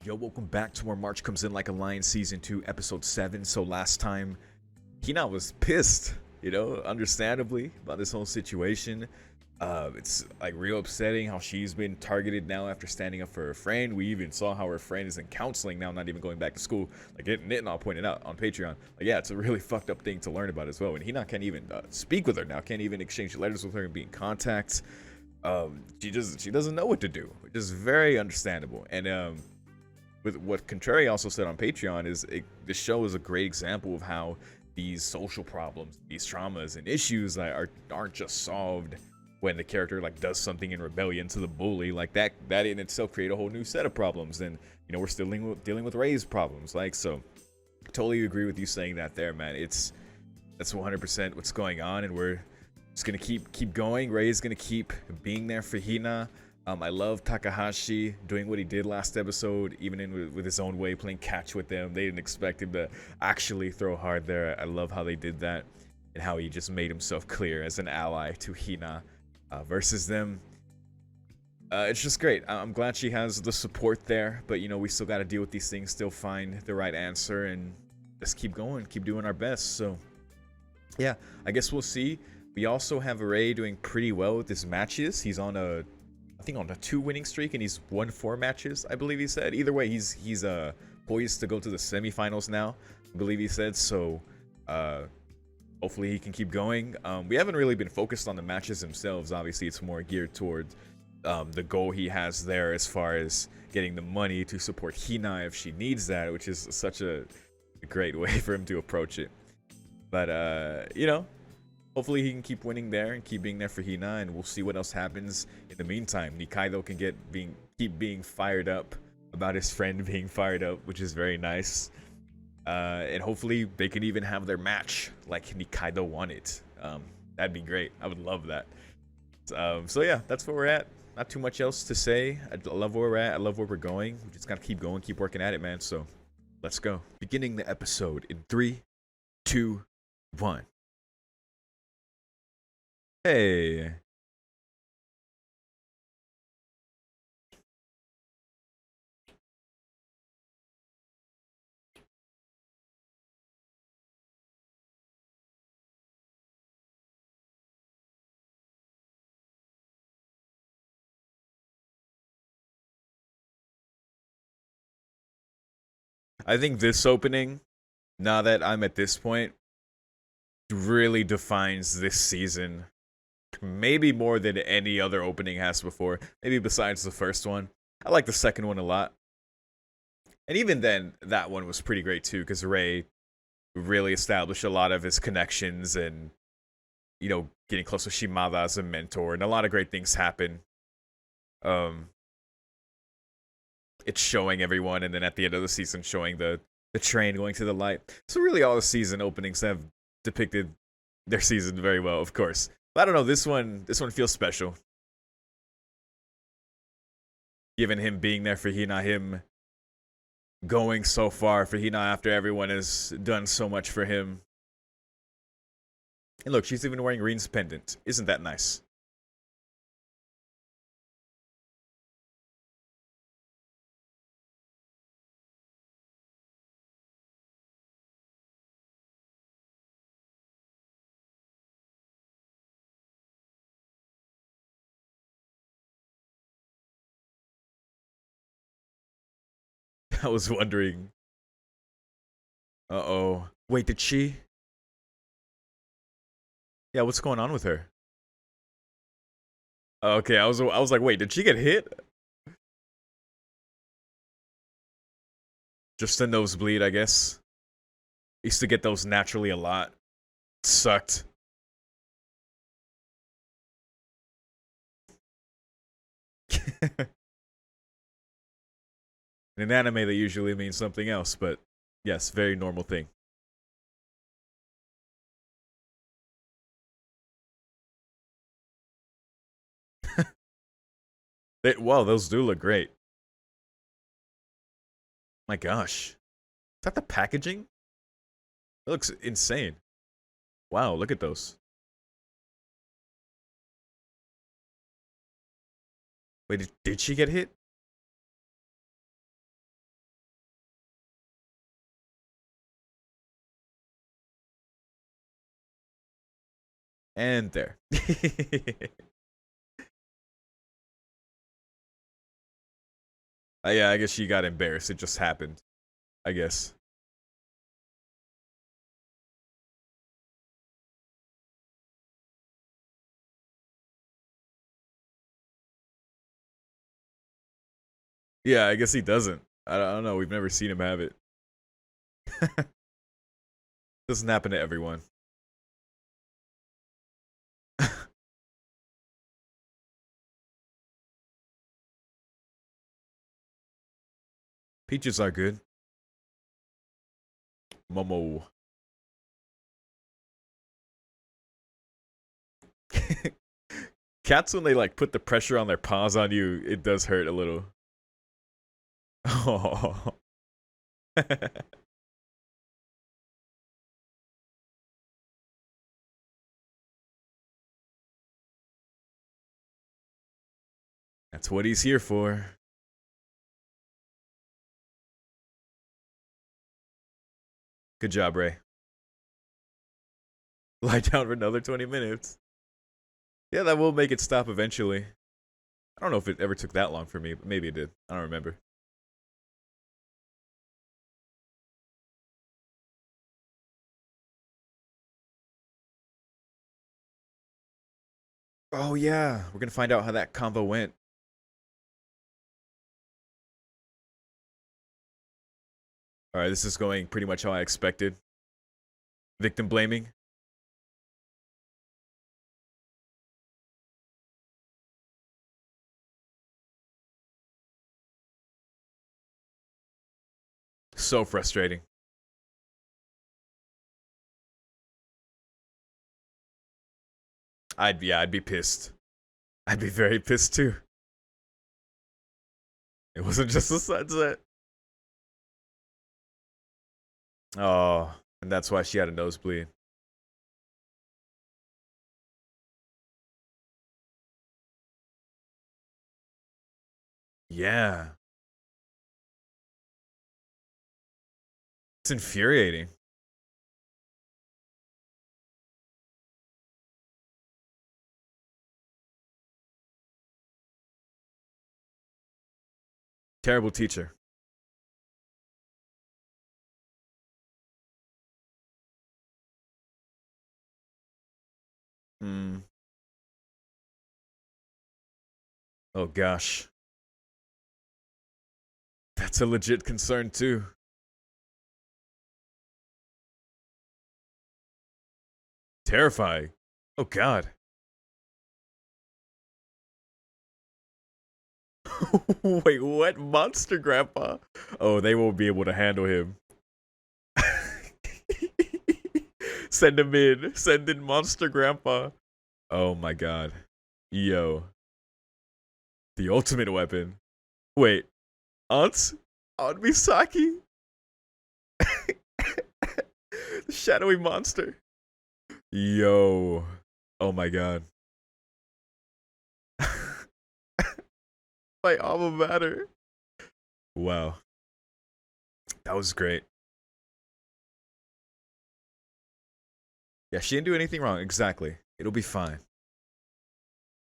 Yo, welcome back to Where March Comes In Like a Lion Season 2, Episode 7. So last time, Hina was pissed, understandably, about this whole situation. It's like real upsetting how she's been targeted now after standing up for her friend. We even saw how her friend is in counseling now, not even going back to school. Like Nitnall pointed out on Patreon. Like, yeah, it's a really fucked up thing to learn about as well. And Hina can't even speak with her now, can't even exchange letters with her and be in contact. She doesn't know what to do, which is very understandable. And with what Contrary also said on Patreon is this show is a great example of how these social problems, these traumas and issues aren't just solved when the character like does something in rebellion to the bully. Like that in itself create a whole new set of problems. And we're still dealing with Ray's problems. Like, so totally agree with you saying that there, man. That's 100% what's going on, and we're just gonna keep going. Ray's gonna keep being there for Hina. I love Takahashi doing what he did last episode, even with his own way, playing catch with them. They didn't expect him to actually throw hard there. I love how they did that and how he just made himself clear as an ally to Hina versus them. It's just great. I'm glad she has the support there, but we still got to deal with these things, still find the right answer, and just keep going, keep doing our best. So yeah, I guess we'll see. We also have Ray doing pretty well with his matches. He's on a 2 winning streak, and he's won 4 matches, I believe he said. Either way, he's poised to go to the semifinals now, I believe he said. So hopefully he can keep going. We haven't really been focused on the matches themselves. Obviously, it's more geared towards the goal he has there as far as getting the money to support Hina if she needs that, which is such a great way for him to approach it. But hopefully he can keep winning there and keep being there for Hina, and we'll see what else happens in the meantime. Nikaido can keep being fired up about his friend being fired up, which is very nice. And hopefully they can even have their match like Nikaido wanted. That'd be great. I would love that. So yeah, that's where we're at. Not too much else to say. I love where we're at. I love where we're going. We just gotta keep going, keep working at it, man. So let's go. Beginning the episode in 3, 2, 1. Hey. I think this opening, now that I'm at this point, really defines this season. Maybe more than any other opening has before. Maybe besides the first one. I like the second one a lot. And even then, that one was pretty great too, because Ray really established a lot of his connections and, getting close to Shimada as a mentor, and a lot of great things happen. It's showing everyone, and then at the end of the season, showing the train going to the light. So really, all the season openings have depicted their season very well, of course. But I don't know, this one feels special. Given him being there for Hina, him going so far for Hina after everyone has done so much for him. And look, she's even wearing Reen's pendant. Isn't that nice? I was wondering. Uh-oh. Wait, did she? Yeah, what's going on with her? Okay, I was like, wait, did she get hit? Just a nosebleed, I guess. Used to get those naturally a lot. Sucked. In an anime, that usually means something else, but yes, very normal thing. Wow, those do look great. My gosh. Is that the packaging? It looks insane. Wow, look at those. Wait, did she get hit? And there. Yeah, I guess she got embarrassed. It just happened. I guess. Yeah, I guess he doesn't. I don't know. We've never seen him have it. Doesn't happen to everyone. Peaches are good. Momo. Cats, when they like put the pressure on their paws on you, it does hurt a little. Oh. That's what he's here for. Good job, Ray. Lie down for another 20 minutes. Yeah, that will make it stop eventually. I don't know if it ever took that long for me, but maybe it did. I don't remember. Oh yeah, we're gonna find out how that convo went. All right, this is going pretty much how I expected. Victim blaming. So frustrating. I'd be pissed. I'd be very pissed too. It wasn't just a sunset. Oh, and that's why she had a nosebleed. Yeah, it's infuriating. Terrible teacher. Hmm. Oh gosh, that's a legit concern too. Terrifying. Oh god. Wait, what? Monster Grandpa? Oh, they won't be able to handle him. Send him in. Send in Monster Grandpa. Oh my god. Yo. The ultimate weapon. Wait. Aunt? Aunt Misaki? The shadowy monster. Yo. Oh my god. My alma mater. Wow. That was great. Yeah, she didn't do anything wrong. Exactly. It'll be fine.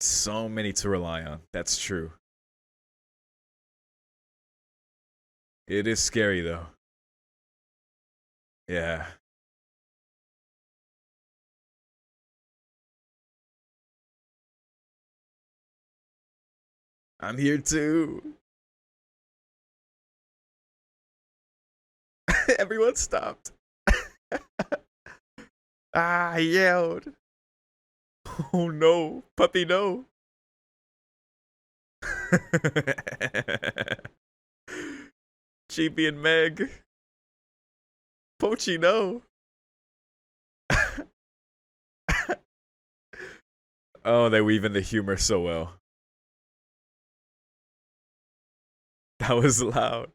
So many to rely on. That's true. It is scary though. Yeah. I'm here too. Everyone stopped. Ah, I yelled. Oh no. Puppy, no. GB and Meg. Pochi, no. Oh, they weave in the humor so well. That was loud,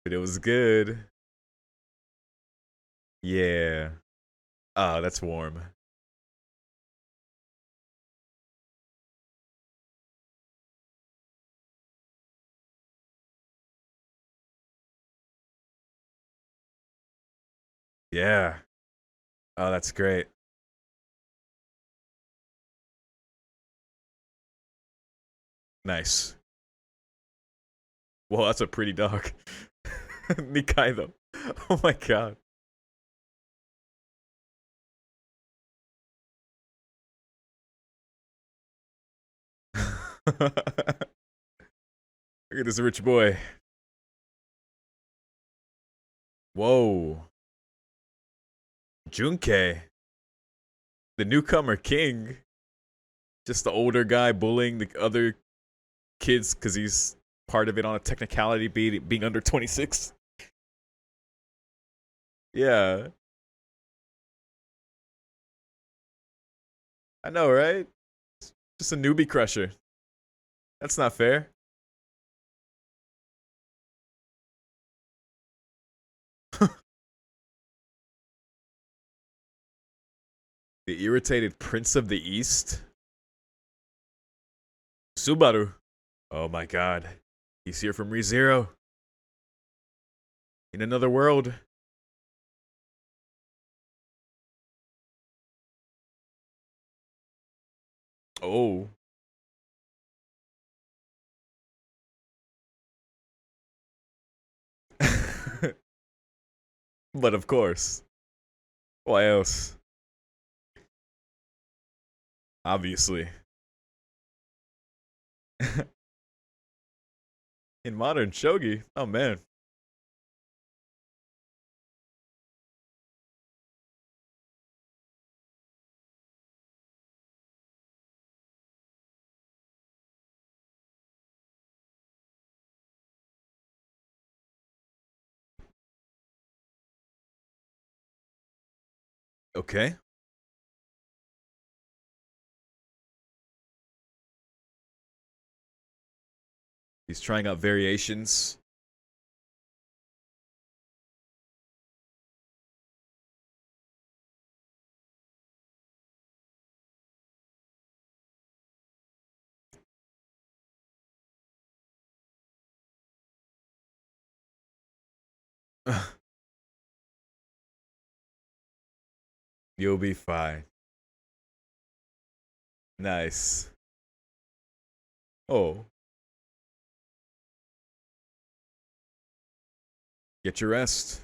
but it was good. Yeah. Oh, that's warm. Yeah. Oh, that's great. Nice. Whoa, that's a pretty dog. Nikaido. Oh my god. Look at this rich boy. Whoa. Junkei. The newcomer king. Just the older guy bullying the other kids because he's part of it on a technicality being under 26. Yeah. I know, right? Just a newbie crusher. That's not fair. The irritated Prince of the East? Subaru. Oh my god. He's here from ReZero. In another world. Oh. But of course. Why else? Obviously. In modern shogi? Oh man. Okay. He's trying out variations. You'll be fine. Nice. Oh. Get your rest.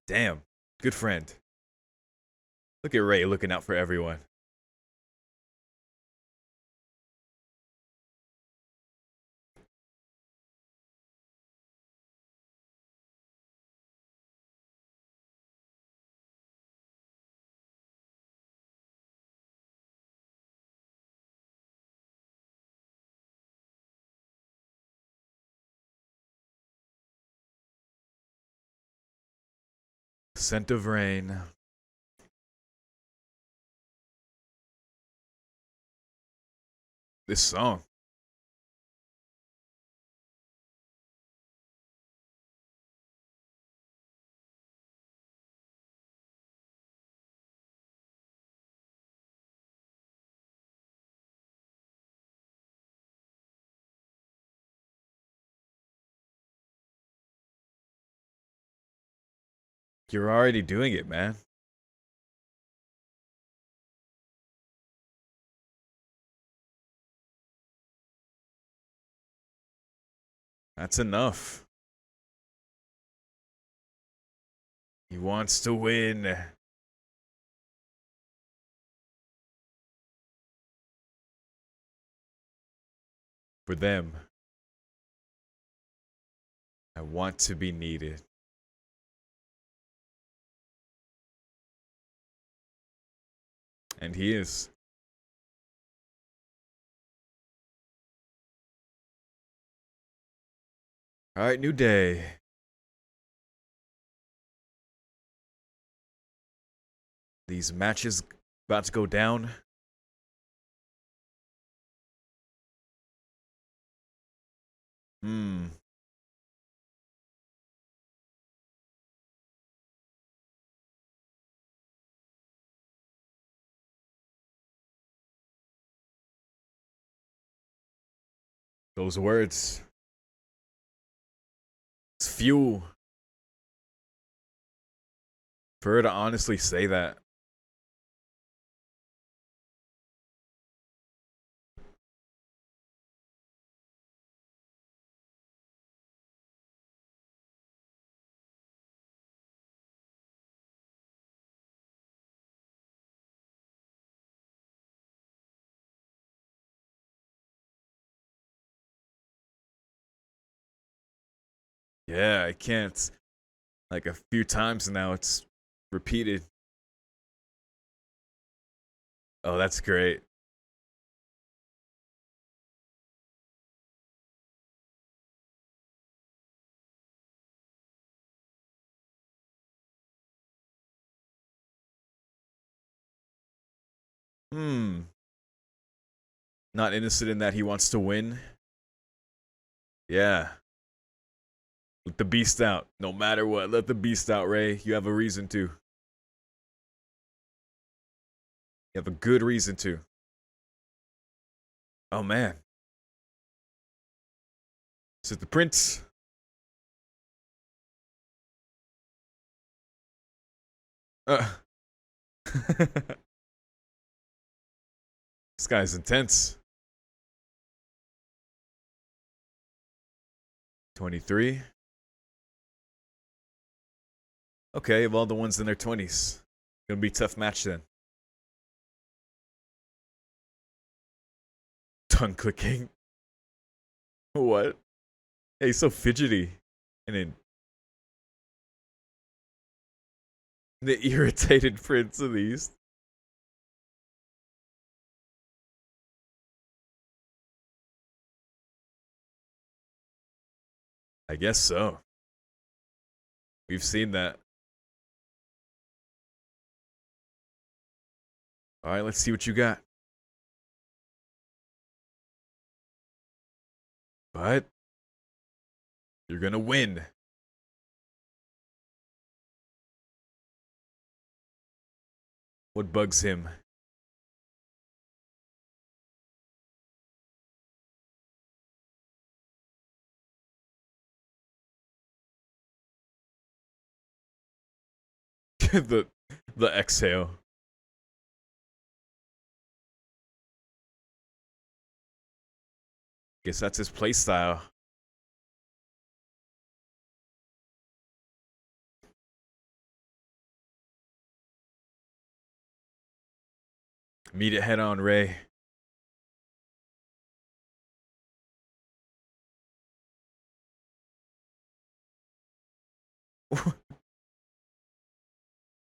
Damn. Good friend. Look at Ray looking out for everyone. Scent of rain. This song. You're already doing it, man. That's enough. He wants to win. For them. I want to be needed. And he is. Alright, new day. These matches about to go down. Hmm. Those words. It's fuel. For her to honestly say that. Yeah, I can't. Like a few times now, it's repeated. Oh, that's great. Hmm. Not innocent in that he wants to win. Yeah. Let the beast out. No matter what, let the beast out, Ray. You have a reason to. You have a good reason to. Oh man. Is it the prince? Uh. This guy's intense. 23. Okay, of all the ones in their 20s. Gonna be a tough match then. Tongue clicking. What? Hey, he's so fidgety. And then the irritated prince of the East. I guess so. We've seen that. Alright, let's see what you got. But you're gonna win. What bugs him? the the exhale. Guess that's his playstyle. Meet it head on, Ray.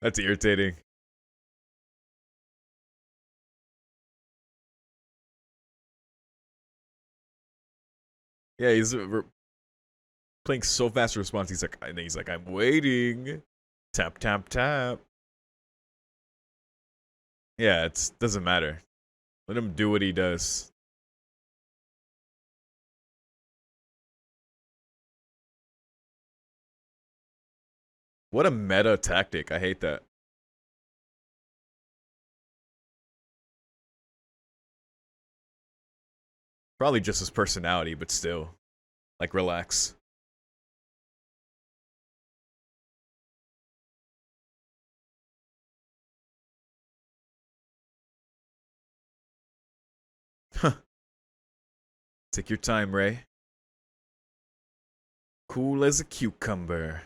That's irritating. Yeah, he's playing so fast response. He's like, I'm waiting. Tap tap tap. Yeah, it doesn't matter. Let him do what he does. What a meta tactic. I hate that. Probably just his personality, but still. Like, relax. Take your time, Ray. Cool as a cucumber.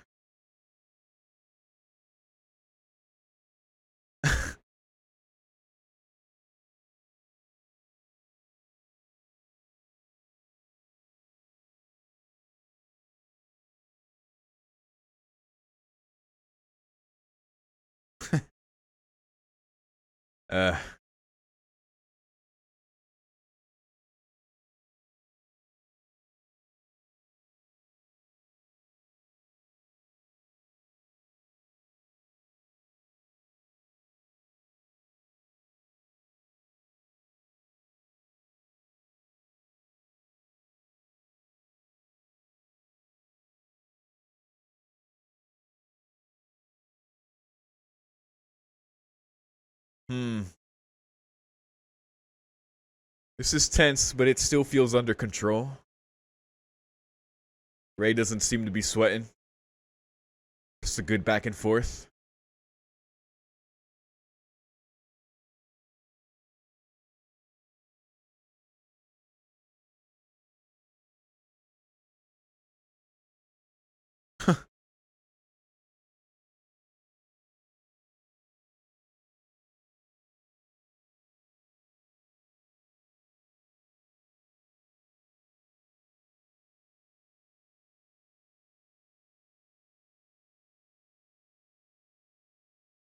uh, hmm. This is tense, but it still feels under control. Ray doesn't seem to be sweating. Just a good back and forth.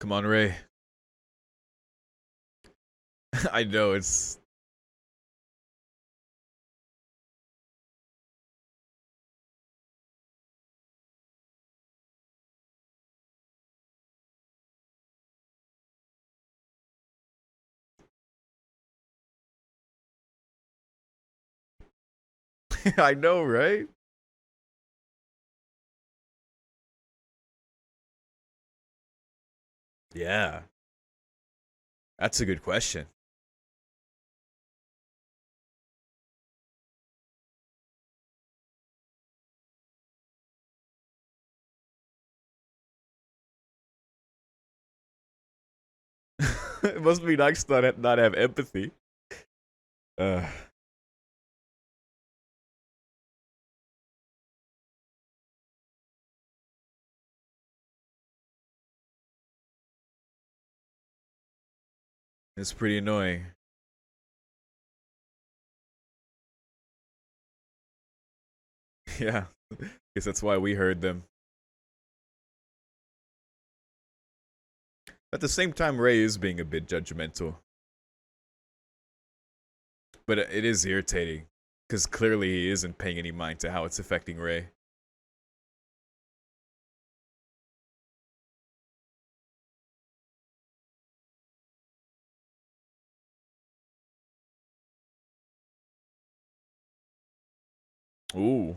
Come on, Ray. I know it's. I know, right? Yeah, that's a good question. It must be nice to not have empathy. Uh, it's pretty annoying. Yeah, guess that's why we heard them. At the same time, Ray is being a bit judgmental, but it is irritating because clearly he isn't paying any mind to how it's affecting Ray. Ooh.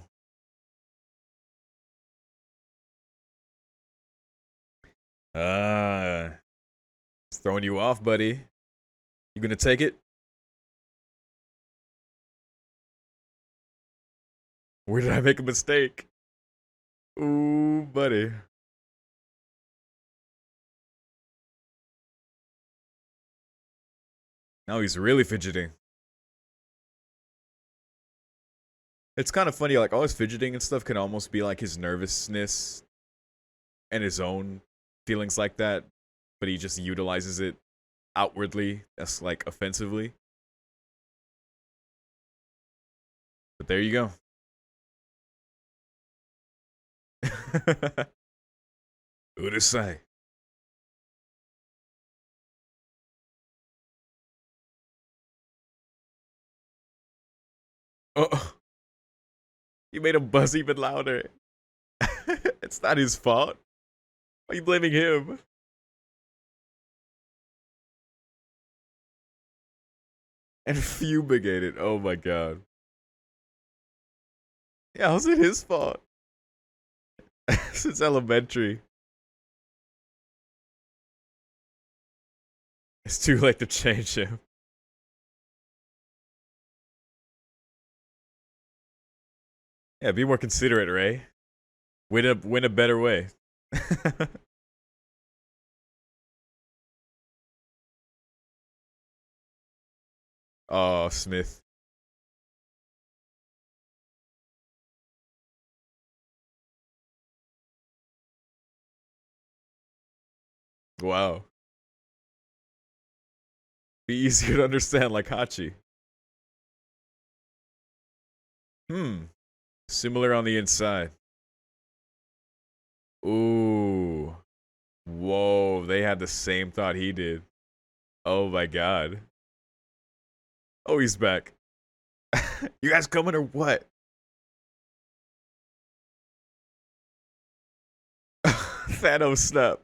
Ah, it's throwing you off, buddy. You gonna take it? Where did I make a mistake? Ooh, buddy. Now he's really fidgeting. It's kind of funny, like all his fidgeting and stuff can almost be like his nervousness and his own feelings like that, but he just utilizes it outwardly as like offensively. But there you go. Who to say? Oh, you made him buzz even louder. It's not his fault. Why are you blaming him? And fumigated. Oh my god. Yeah, how's it his fault? Since elementary. It's too late to change him. Yeah, be more considerate, Ray. Win a better way. Oh, Smith. Wow. Be easier to understand like Hachi. Hmm. Similar on the inside. Ooh. Whoa, they had the same thought he did. Oh my god. Oh, he's back. You guys coming or what? Thanos snap.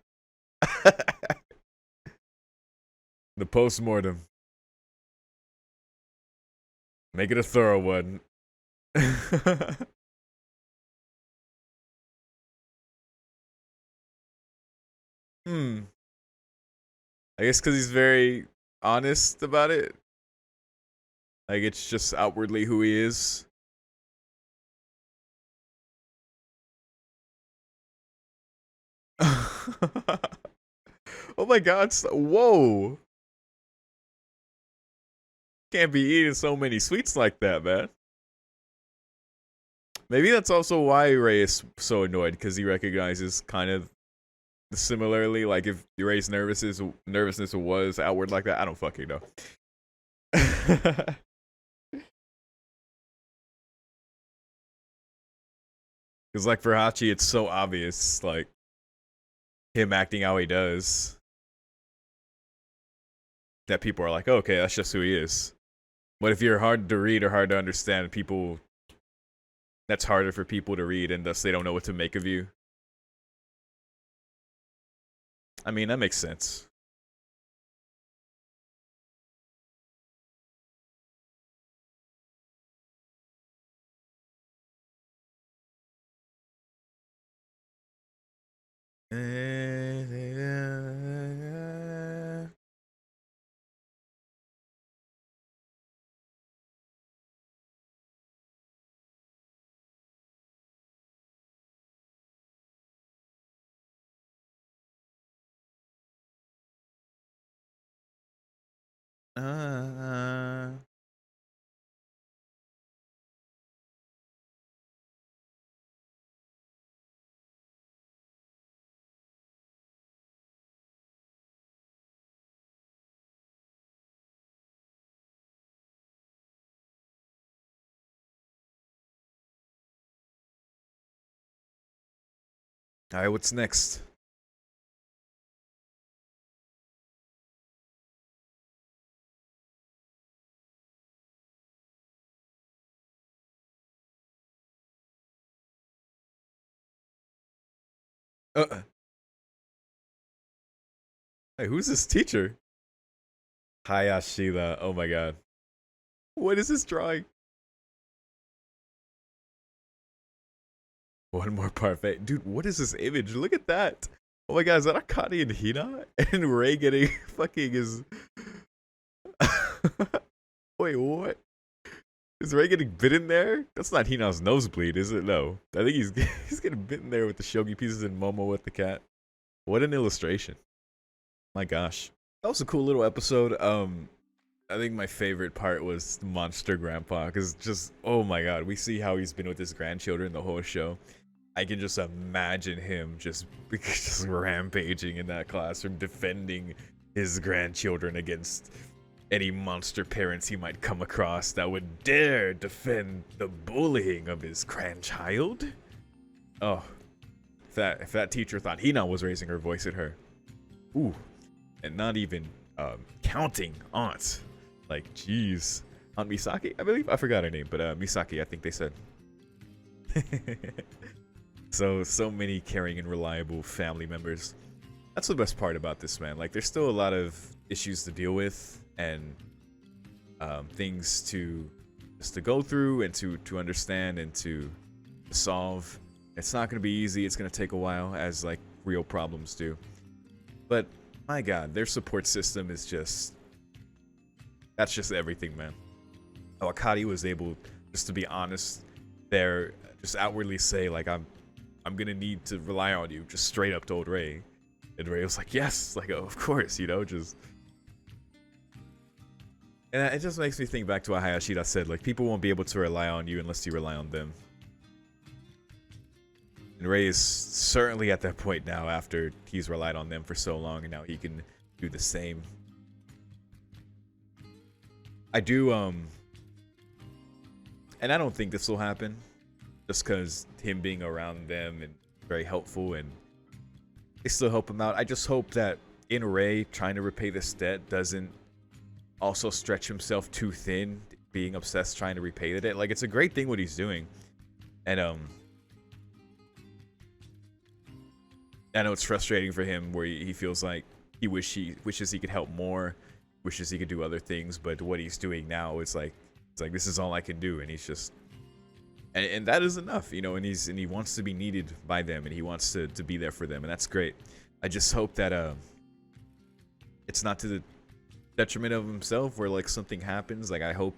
The post-mortem. Make it a thorough one. Hmm. I guess because he's very honest about it. Like, it's just outwardly who he is. Oh my god. Whoa. Can't be eating so many sweets like that, man. Maybe that's also why Ray is so annoyed, because he recognizes kind of similarly, like if Ray's nervousness was outward like that. I don't fucking know. Because like for Hachi, it's so obvious, like him acting how he does. that people are like, oh, okay, that's just who he is. But if you're hard to read or hard to understand, people, that's harder for people to read, and thus they don't know what to make of you. I mean, that makes sense. Uh, all right, what's next? Uh, hey, who's this teacher? Hayashida. Oh my god. What is this drawing? One more parfait. Dude, what is this image? Look at that. Oh my god, is that Akane and Hina? And Ray getting fucking his. Wait, what? Is Ray getting bitten there? That's not Hina's nosebleed, is it? No. I think he's he's getting bitten there with the shogi pieces and Momo with the cat. What an illustration. My gosh. That was a cool little episode. I think my favorite part was Monster Grandpa, because just, oh my god, we see how he's been with his grandchildren the whole show. I can just imagine him just rampaging in that classroom, defending his grandchildren against any monster parents he might come across that would dare defend the bullying of his grandchild. Oh, if that teacher thought Hina was raising her voice at her. Ooh, and not even counting aunts. Like, jeez. Aunt Misaki, I believe? I forgot her name, but Misaki, I think they said. So many caring and reliable family members. That's the best part about this, man. Like, there's still a lot of issues to deal with and things to just to go through and to understand and to solve. It's not going to be easy. It's going to take a while, as like real problems do. But my God, their support system is just, that's just everything, man. How Akari was able just to be honest there, just outwardly say like, I'm gonna need to rely on you, just straight up told Ray. And Ray was like, yes, like, oh, of course, you know, just. And it just makes me think back to what Hayashida said, like, people won't be able to rely on you unless you rely on them. And Ray is certainly at that point now, after he's relied on them for so long, and now he can do the same. I do, and I don't think this will happen, just because him being around them and very helpful, and they still help him out. I just hope that in Ray trying to repay this debt doesn't also stretch himself too thin, being obsessed trying to repay the debt. Like, it's a great thing what he's doing, and I know it's frustrating for him where he feels like he wishes he could help more, wishes he could do other things, but what he's doing now is like, it's like, this is all I can do, and he's just, and that is enough, you know, and he wants to be needed by them, and he wants to be there for them, and that's great. I just hope that it's not to the detriment of himself, where like something happens. Like, I hope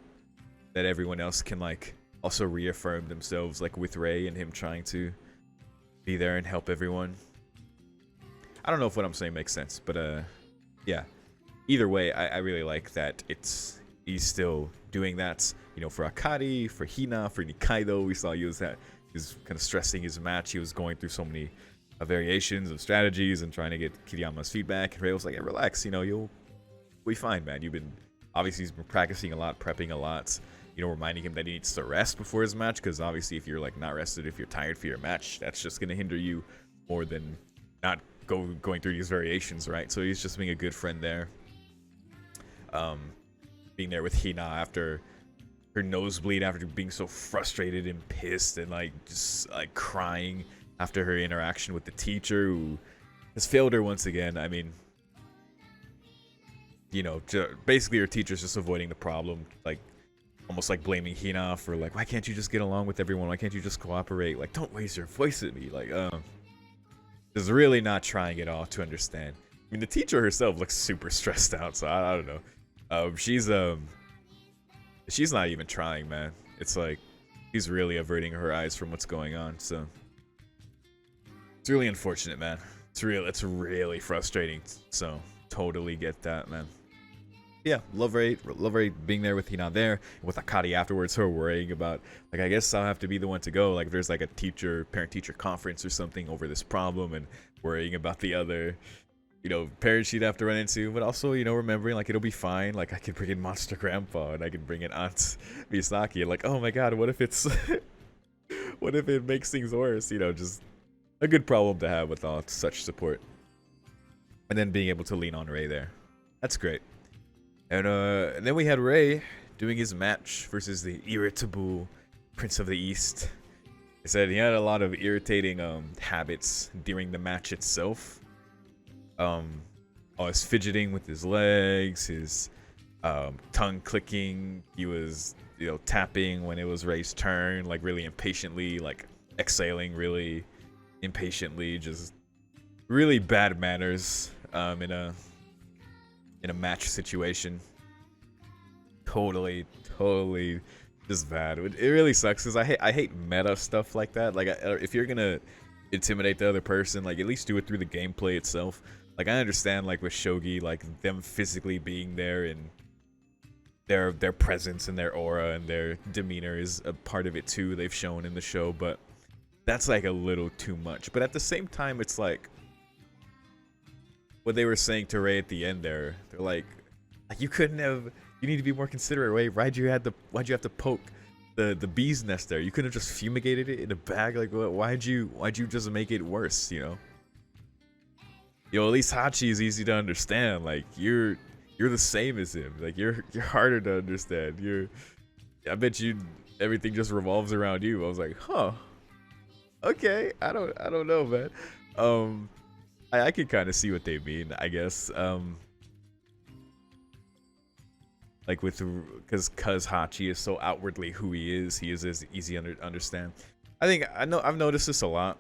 that everyone else can like also reaffirm themselves, like with Ray and him trying to be there and help everyone. I don't know if what I'm saying makes sense, but yeah. Either way, I really like that he's still doing that. You know, for Akari, for Hina, for Nikaido, we saw he was kind of stressing his match. He was going through so many variations of strategies and trying to get Kiriyama's feedback. And Ray was like, hey, relax, you know, you'll be fine, man. Obviously he's been practicing a lot, prepping a lot, you know, reminding him that he needs to rest before his match, because obviously if you're like not rested, if you're tired for your match, that's just going to hinder you more than not going through these variations, right? So he's just being a good friend there. um, being there with Hina after her nosebleed, after being so frustrated and pissed and like just like crying after her interaction with the teacher who has failed her once again. I mean, you know, basically her teacher's just avoiding the problem, like almost like blaming Hina for like, why can't you just get along with everyone? Why can't you just cooperate? Like, don't raise your voice at me. Like, is really not trying at all to understand. I mean, the teacher herself looks super stressed out, so I don't know. She's not even trying, man. It's like she's really averting her eyes from what's going on. So it's really unfortunate, man. It's really frustrating. So totally get that, man. Yeah, love Ray being there with Hina there, with Akari afterwards, her worrying about, like, I guess I'll have to be the one to go, like if there's like a parent-teacher conference or something over this problem, and worrying about the other, you know, parents she'd have to run into, but also, you know, remembering like it'll be fine, like I could bring in Monster Grandpa and I could bring in Aunt Misaki, and like, oh my god, what if it's what if it makes things worse, you know, just a good problem to have with all such support. And then being able to lean on Ray there, that's great. And then we had Ray doing his match versus the irritable Prince of the East. He said he had a lot of irritating habits during the match itself. Always fidgeting with his legs, his tongue clicking. He was, you know, tapping when it was Ray's turn, like really impatiently, like exhaling really impatiently. Just really bad manners in a match situation. Totally just bad. It really sucks because I hate meta stuff like that. Like, if you're gonna intimidate the other person, like at least do it through the gameplay itself. Like, I understand, like with Shogi, like them physically being there and their presence and their aura and their demeanor is a part of it too. They've shown in the show, but that's like a little too much. But at the same time, it's like what they were saying to Ray at the end there. They're like you couldn't have. You need to be more considerate, Ray. Why'd you have to poke the bee's nest there? You couldn't have just fumigated it in a bag. Like, why'd you just make it worse? You know. Yo, at least Hachi is easy to understand. Like, you're the same as him. Like, you're harder to understand. I bet you everything just revolves around you. I was like, huh. Okay, I don't know, man. I can kind of see what they mean, I guess. Like because Hachi is so outwardly who he is as easy to understand. I've noticed this a lot,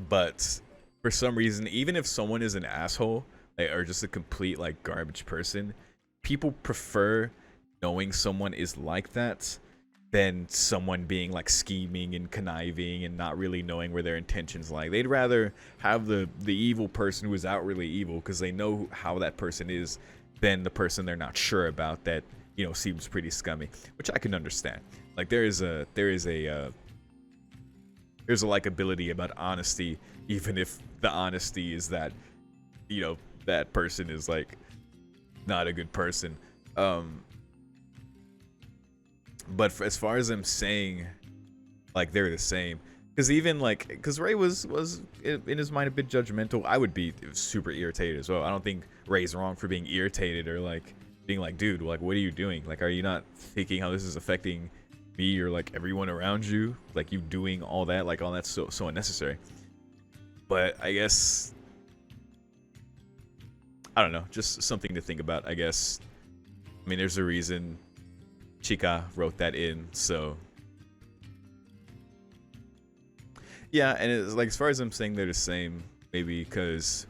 but for some reason, even if someone is an asshole, like, or just a complete like garbage person, people prefer knowing someone is like that than someone being like scheming and conniving and not really knowing where their intentions lie. They'd rather have the evil person who is outwardly evil because they know how that person is than the person they're not sure about that, you know, seems pretty scummy, which I can understand. Like, there's a likability about honesty, even if the honesty is that, you know, that person is like not a good person. But as far as I'm saying, like, they're the same, because even like, because Ray was in his mind a bit judgmental. I would be super irritated as well. I don't think Ray's wrong for being irritated or like being like, dude, like, what are you doing? Like, are you not thinking how this is affecting me or like everyone around you? Like, you doing all that, like, all that's so unnecessary. But I guess, I don't know, just something to think about, I guess. I mean, there's a reason Chika wrote that in, so yeah. And it's like, as far as I'm saying they're the same, maybe because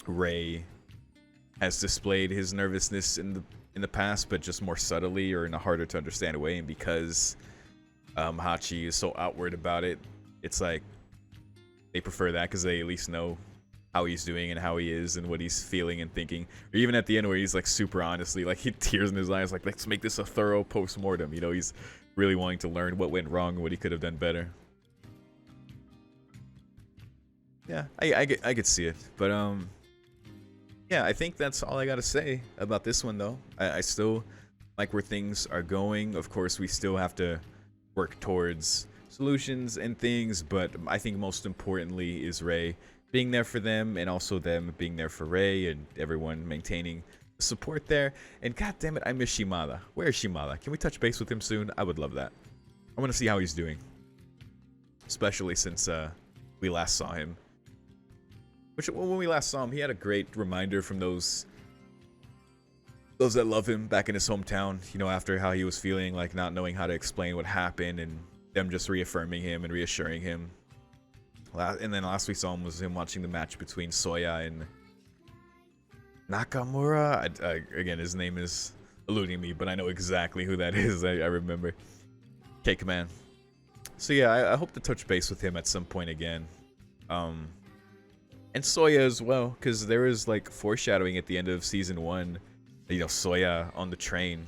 Ray has displayed his nervousness in the past, but just more subtly or in a harder to understand way, and because Hachi is so outward about it, it's like they prefer that because they at least know how he's doing and how he is and what he's feeling and thinking. Or even at the end where he's like super honestly, like, he tears in his eyes, like, let's make this a thorough post-mortem. You know, he's really wanting to learn what went wrong and what he could have done better. Yeah, I could see it. But yeah, I think that's all I gotta say about this one, though. I still like where things are going. Of course, we still have to work towards solutions and things, but I think most importantly is Ray being there for them, and also them being there for Ray, and everyone maintaining support there. And god damn it, I miss Shimada. Where is Shimada? Can we touch base with him soon? I would love that. I want to see how he's doing, especially since we last saw him. Which, when we last saw him, he had a great reminder from those that love him back in his hometown, you know, after how he was feeling, like not knowing how to explain what happened, and them just reaffirming him and reassuring him. And then last we saw him was him watching the match between Soya and Nakamura. Again, his name is eluding me, but I know exactly who that is. I remember. Cake Man. So yeah, I hope to touch base with him at some point again. And Soya as well, because there was like foreshadowing at the end of season 1, you know, Soya on the train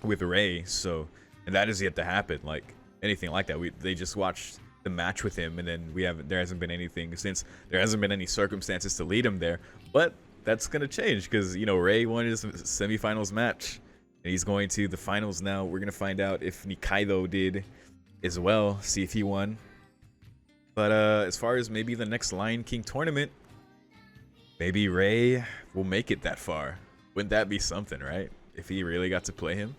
with Ray. So, and that is yet to happen. Like anything like that, they just watched the match with him, and then there hasn't been anything since. There hasn't been any circumstances to lead him there, but that's gonna change because, you know, Ray won his semifinals match, and he's going to the finals now. We're gonna find out if Nikaido did as well, see if he won. But as far as maybe the next Lion King tournament, maybe Ray will make it that far. Wouldn't that be something, right? If he really got to play him,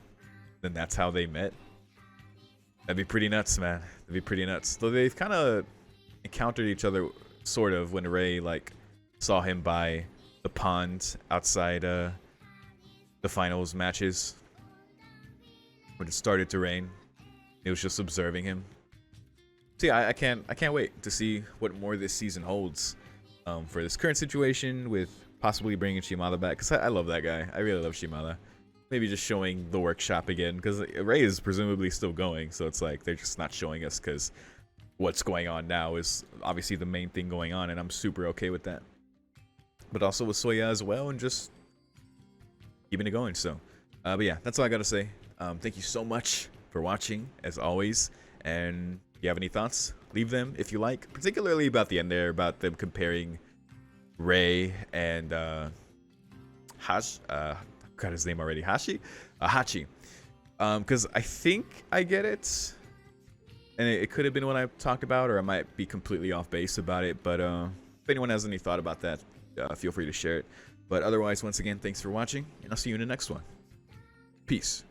then that's how they met. That'd be pretty nuts, man. That'd be pretty nuts. So they've kind of encountered each other, sort of, when Ray like saw him by the pond outside the finals matches when it started to rain. He was just observing him. So yeah, I can't wait to see what more this season holds for this current situation with possibly bringing Shimada back, because I love that guy. I really love Shimada. Maybe just showing the workshop again, because Ray is presumably still going, so it's like they're just not showing us because what's going on now is obviously the main thing going on, and I'm super okay with that. But also with Soya as well, and just keeping it going. So, but yeah, that's all I gotta say. Thank you so much for watching, as always, and if you have any thoughts, leave them if you like, particularly about the end there, about them comparing Ray and got his name already, Hachi, because I think I get it, and it could have been what I talked about, or I might be completely off base about it. But if anyone has any thought about that, feel free to share it. But otherwise, once again, thanks for watching, and I'll see you in the next one. Peace.